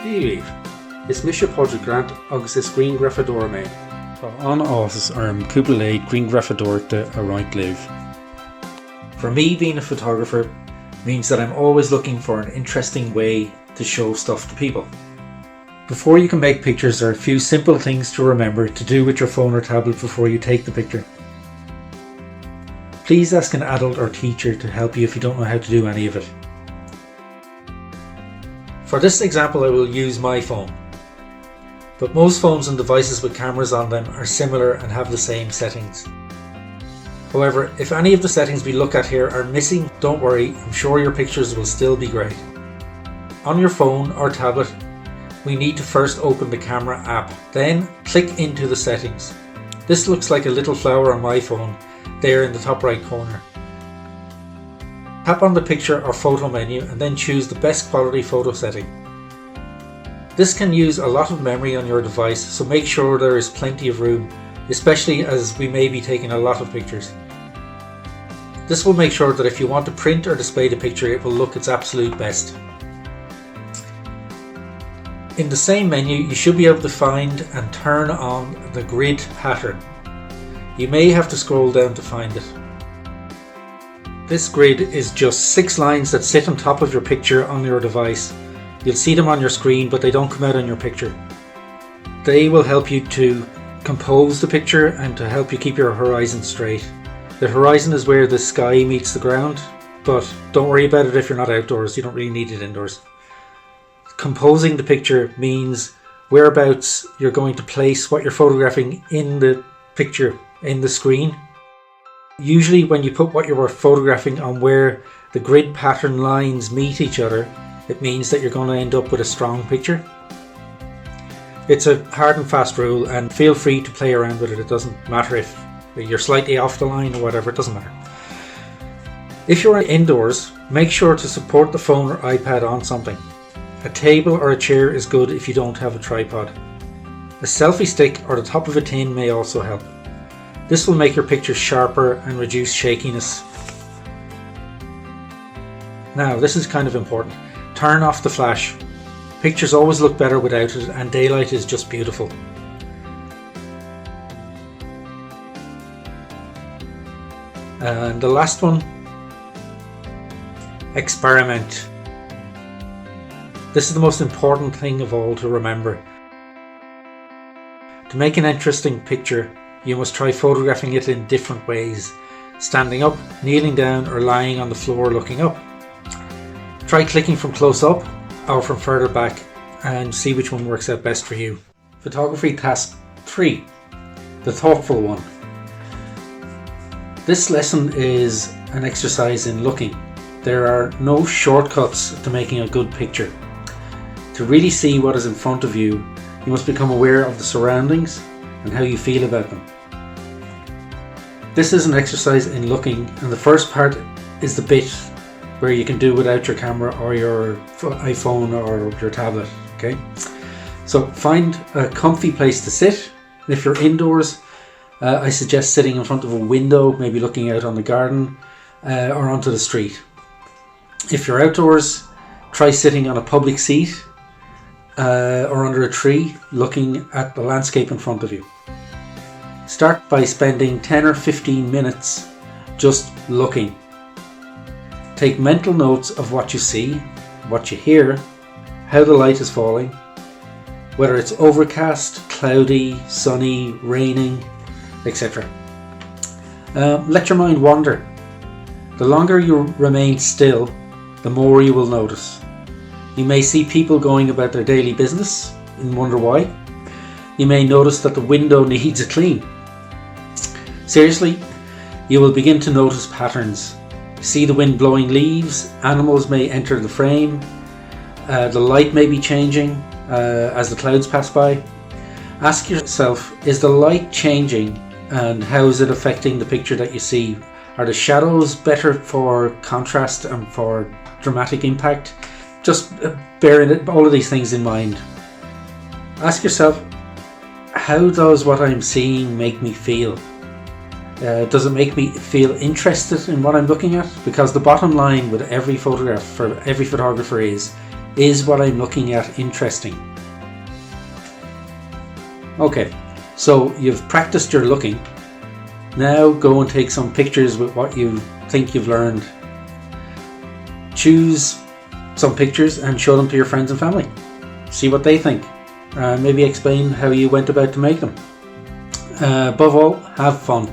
Fístéıp is misio podra grant agus is green grafador main. Tá an áthas cúpla léid green grafadorta a roint live. For me, being a photographer means that I'm always looking for an interesting way to show stuff to people. Before you can make pictures, there are a few simple things to remember to do with your phone or tablet before you take the picture. Please ask an adult or teacher to help you if you don't know how to do any of it. For this example, I will use my phone. But most phones and devices with cameras on them are similar and have the same settings. However, if any of the settings we look at here are missing, don't worry, I'm sure your pictures will still be great. On your phone or tablet, we need to first open the camera app, then click into the settings. This looks like a little flower on my phone, there in the top right corner. Tap on the picture or photo menu and then choose the best quality photo setting. This can use a lot of memory on your device, so make sure there is plenty of room, especially as we may be taking a lot of pictures. This will make sure that if you want to print or display the picture, it will look its absolute best. In the same menu, you should be able to find and turn on the grid pattern. You may have to scroll down to find it. This grid is just 6 lines that sit on top of your picture on your device. You'll see them on your screen, but they don't come out on your picture. They will help you to compose the picture and to help you keep your horizon straight. The horizon is where the sky meets the ground, but don't worry about it if you're not outdoors. You don't really need it indoors. Composing the picture means whereabouts you're going to place what you're photographing in the picture, in the screen. Usually when you put what you were photographing on where the grid pattern lines meet each other, it means that you're going to end up with a strong picture. It's a hard and fast rule, and feel free to play around with it. It doesn't matter if you're slightly off the line or whatever, it doesn't matter. If you're indoors, make sure to support the phone or iPad on something. A table or a chair is good if you don't have a tripod. A selfie stick or the top of a tin may also help. This will make your pictures sharper and reduce shakiness. Now, this is kind of important. Turn off the flash. Pictures always look better without it, and daylight is just beautiful. And the last one, experiment. This is the most important thing of all to remember. To make an interesting picture, you must try photographing it in different ways. Standing up, kneeling down, or lying on the floor looking up. Try clicking from close up or from further back and see which one works out best for you. Photography task 3, the thoughtful one. This lesson is an exercise in looking. There are no shortcuts to making a good picture. To really see what is in front of you, you must become aware of the surroundings and how you feel about them. This is an exercise in looking, and the first part is the bit where you can do without your camera or your iPhone or your tablet. Okay, so find a comfy place to sit. If you're indoors, I suggest sitting in front of a window, maybe looking out on the garden or onto the street. If you're outdoors, try sitting on a public seat or under a tree, looking at the landscape in front of you. Start by spending 10 or 15 minutes just looking. Take mental notes of what you see, what you hear, how the light is falling, whether it's overcast, cloudy, sunny, raining, etc. Let your mind wander. The longer you remain still, the more you will notice. You may see people going about their daily business and wonder why. You may notice that the window needs a clean. Seriously, you will begin to notice patterns. See the wind blowing leaves, animals may enter the frame, the light may be changing as the clouds pass by. Ask yourself, is the light changing and how is it affecting the picture that you see? Are the shadows better for contrast and for dramatic impact? Just bearing all of these things in mind. Ask yourself, how does what I'm seeing make me feel? Does it make me feel interested in what I'm looking at? Because the bottom line with every photograph for every photographer is Is what I'm looking at interesting? Okay, so you've practiced your looking. Now go and take some pictures with what you think you've learned. Choose some pictures and show them to your friends and family. See what they think. Maybe explain how you went about to make them. Above all, have fun.